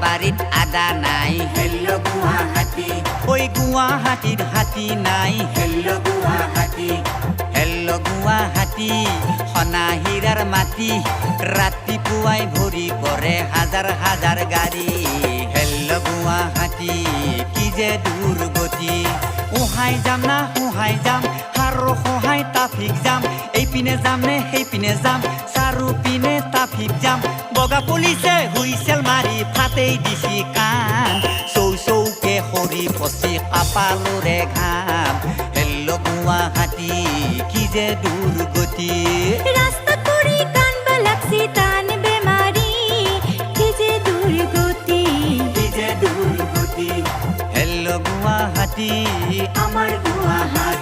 বাড়িত আদা নাই হেল্লো গুৱাহাটী ওই গুৱাহাটীত হাতী নাই হেল্লো গুৱাহাটী হেল্লো গুৱাহাটী সোণা হীৰাৰ মাটি ৰাতিপুৱাই ভৰি পৰে হাজাৰ হাজাৰ গাড়ী হেল্লো গুৱাহাটী কি যে দুৰ্গতি উহাই যাম না উহাই যাম আৰু সহায় ট্ৰাফিক জাম এইপিনে যাম নে সেইপিনে যাম চাৰিওপিনে ট্ৰাফিক জাম বগা পুলিচে হুইচেল মাৰি ফাটেই দিছি কাণ চৌ চৌকে সৰি পচি কপালৰে ঘাম হেল্লো গুৱাহাটী কি যে দুৰ্গতি রাস্তা করি কানবা লাগছি টান বেমারি কি যে দুর্গতি কি যে দুৰ্গতি হেল্লো গুৱাহাটী আমাৰ গুৱাহাটী